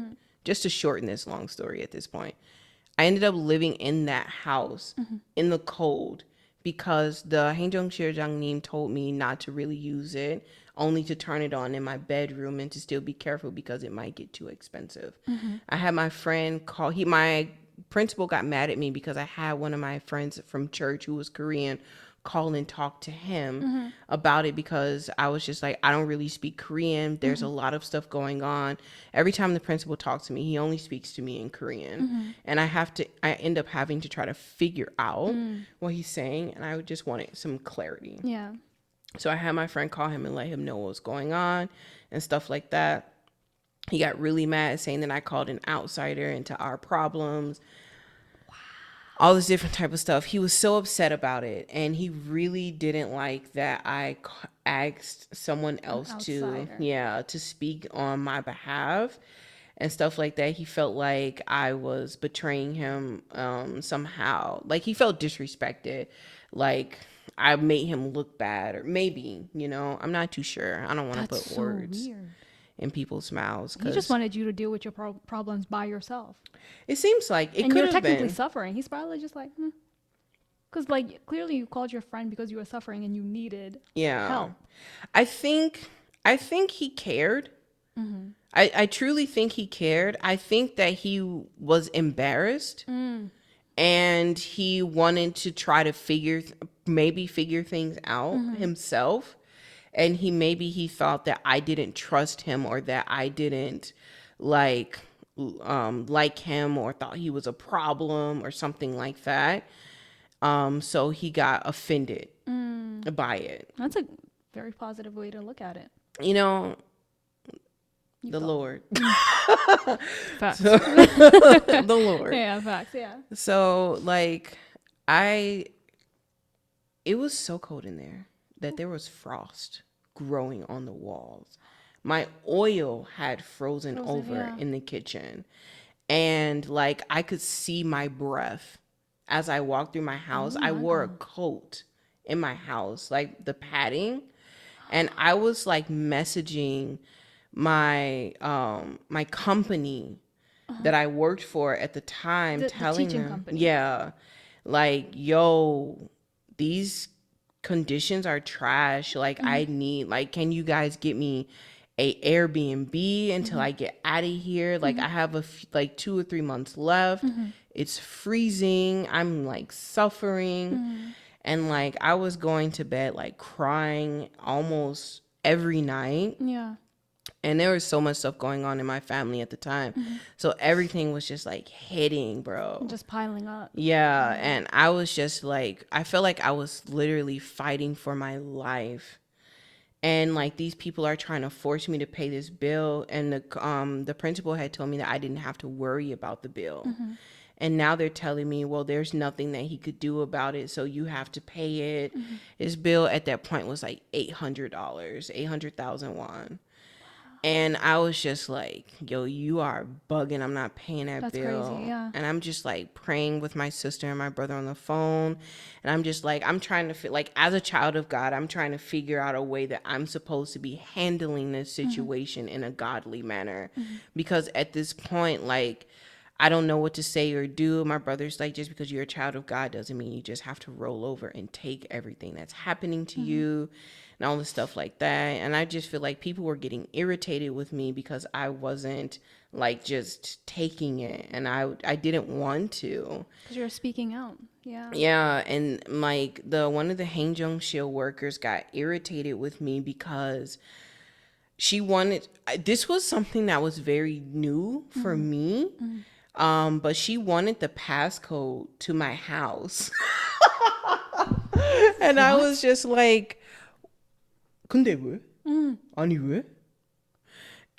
just to shorten this long story at this point, I ended up living in that house in the cold because the Hainjong Shirjangnim told me not to really use it, only to turn it on in my bedroom and to still be careful because it might get too expensive. I had my friend my principal got mad at me because I had one of my friends from church who was Korean call and talk to him about it because I was just like, I don't really speak Korean. There's a lot of stuff going on. Every time the principal talks to me, he only speaks to me in Korean. And I end up having to try to figure out what he's saying. And I just wanted some clarity. Yeah. So I had my friend call him and let him know what was going on and stuff like that. He got really mad saying that I called an outsider into our problems. All this different type of stuff. He was so upset about it. And he really didn't like that I asked someone else to speak on my behalf and stuff like that. He felt like I was betraying him somehow. Like he felt disrespected. Like I made him look bad, or maybe, I'm not too sure. I don't want to put words in people's mouths. He just wanted you to deal with your problems by yourself. It seems like it could have been. And you're technically suffering. He's probably just like, because like clearly you called your friend because you were suffering and you needed help. I think he cared. I truly think he cared. I think that he was embarrassed and he wanted to try to figure things out himself. And he thought that I didn't trust him or that I didn't like him or thought he was a problem or something like that. So he got offended by it. That's a very positive way to look at it. The Lord. Facts. The Lord. Yeah, facts, yeah. So like it was so cold in there that there was frost growing on the walls. My oil had frozen over in the kitchen. And like I could see my breath as I walked through my house. I wore a coat in my house, like the padding. And I was like messaging my my company that I worked for at the time, telling them, company. Like, yo, these conditions are trash. Like I need, like, can you guys get me a Airbnb until I get out of here? Like I have like 2 or 3 months left. It's freezing. I'm like suffering. And like I was going to bed like crying almost every night. Yeah. And there was so much stuff going on in my family at the time. So everything was just like hitting, bro. Just piling up. Yeah. And I was just like, I felt like I was literally fighting for my life. And like these people are trying to force me to pay this bill. And the principal had told me that I didn't have to worry about the bill. And now they're telling me, well, there's nothing that he could do about it, so you have to pay it. His bill at that point was like $800, 800,000 won. And I was just like, yo, you are bugging. I'm not paying that That's bill. crazy, yeah. And I'm just like praying with my sister and my brother on the phone. And I'm just like, I'm trying to feel like as a child of God, I'm trying to figure out a way that I'm supposed to be handling this situation in a godly manner. Because at this point, like, I don't know what to say or do. My brother's like, just because you're a child of God doesn't mean you just have to roll over and take everything that's happening to you and all this stuff like that. And I just feel like people were getting irritated with me because I wasn't like just taking it, and I didn't want to. Because you're speaking out. Yeah. Yeah, and like one of the Haenjung Shil workers got irritated with me because she wanted, this was something that was very new for me. But she wanted the passcode to my house. And I was just like, 근데 왜? 아니 왜?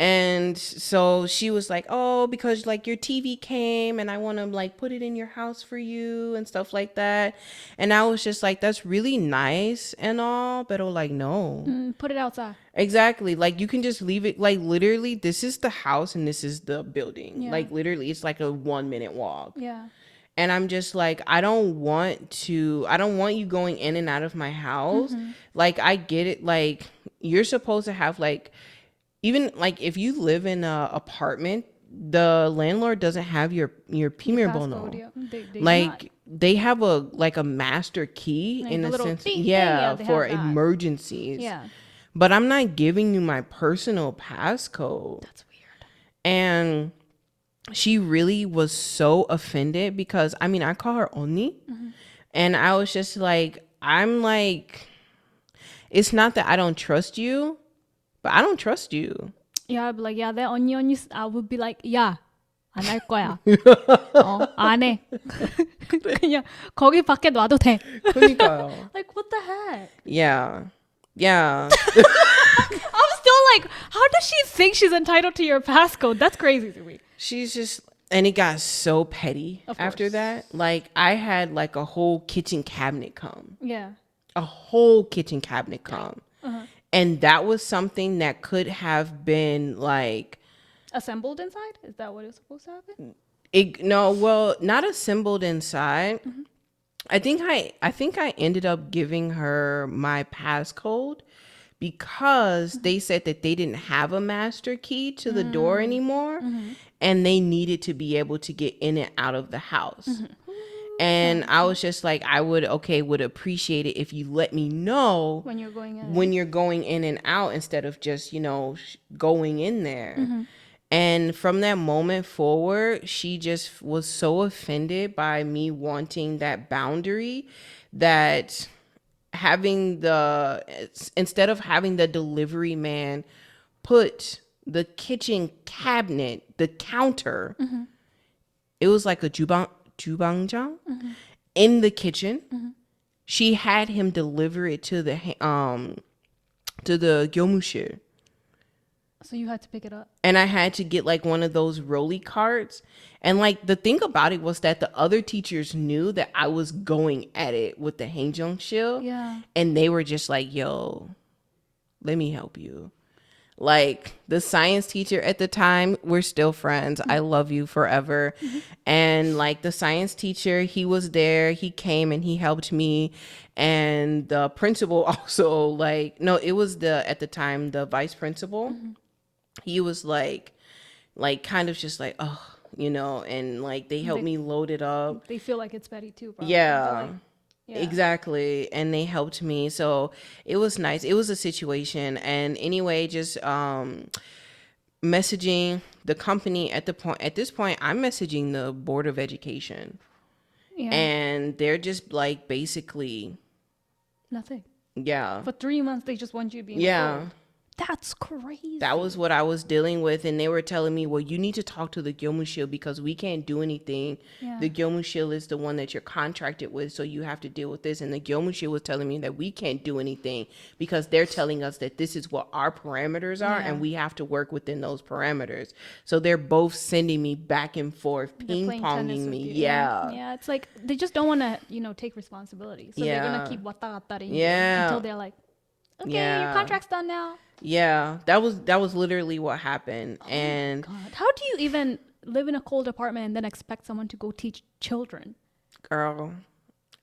And so she was like, oh, because like your TV came and I want to like put it in your house for you and stuff like that. And I was just like, that's really nice and all, but like, no. Put it outside. Exactly. Like you can just leave it, like literally this is the house and this is the building. Yeah. Like literally it's like a 1-minute walk. Yeah. And I'm just like, I don't want you going in and out of my house. Like I get it. Like you're supposed to have like, even like if you live in a apartment, the landlord doesn't have your 비밀번호. Yeah. They Like they have a master key like in the a little sense. thing, Yeah, they for have that. emergencies. Yeah. But I'm not giving you my personal passcode. That's weird. And she really was so offended because I mean I call her Oni, and I was just like, I'm like, it's not that I don't trust you, but I don't trust you. Yeah, I'd be like, yeah, they're on you. I would be like, yeah, 안 할 거야. 안 해. 그냥 거기 밖에 놔도 돼. 그러니까요. Like, what the heck? Yeah. I'm still like, how does she think she's entitled to your passcode? That's crazy to me. She's just, and it got so petty after that. Like I had like a whole kitchen cabinet come. Yeah. A whole kitchen cabinet come. And that was something that could have been like assembled inside? Is that what is supposed to happen? Not assembled inside. I think I ended up giving her my passcode because they said that they didn't have a master key to the door anymore, and they needed to be able to get in and out of the house. And I was just like, I would appreciate it if you let me know When you're going in and out instead of just, going in there. And from that moment forward, she just was so offended by me wanting that boundary that instead of having the delivery man put the kitchen cabinet, the counter, it was like a 주방장 in the kitchen. She had him deliver it to the 교무실. So you had to pick it up. And I had to get like one of those rolly carts. And like the thing about it was that the other teachers knew that I was going at it with the Haenjung Shil. Yeah. And they were just like, yo, let me help you. Like the science teacher at the time, we're still friends. I love you forever. And like the science teacher, he was there. He came and he helped me. And the principal also it was at the time, the vice principal. He was like kind of just like, oh, and like they helped me load it up. They feel like it's petty too, probably. Yeah. Yeah. Exactly. And they helped me. So it was nice. It was a situation. And anyway, just messaging the company at this point, I'm messaging the Board of Education. Yeah. And they're just like basically Nothing. Yeah. For 3 months, they just want you to be Yeah. enrolled. That's crazy. That was what I was dealing with. And they were telling me, well, you need to talk to the Gyomushil because we can't do anything. Yeah. The Gyomushil is the one that you're contracted with, so you have to deal with this. And the Gyomushil was telling me that we can't do anything because they're telling us that this is what our parameters are Yeah. and we have to work within those parameters. So they're both sending me back and forth, They're ping playing tennis ponging with me. you. Yeah. Yeah, it's like they just don't want to, take responsibility. So they're going to keep wata-wataring you until they're like, okay, your contract's done now. Yeah, that was literally what happened. And God, how do you even live in a cold apartment and then expect someone to go teach children? girl,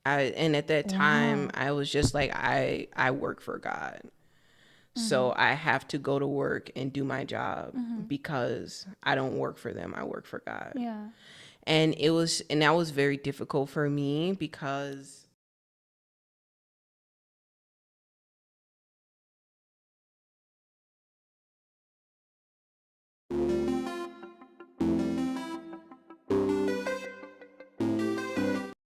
and at that time I was just like, I work for God. So I have to go to work and do my job because I don't work for them. I work for God. Yeah. And that was very difficult for me because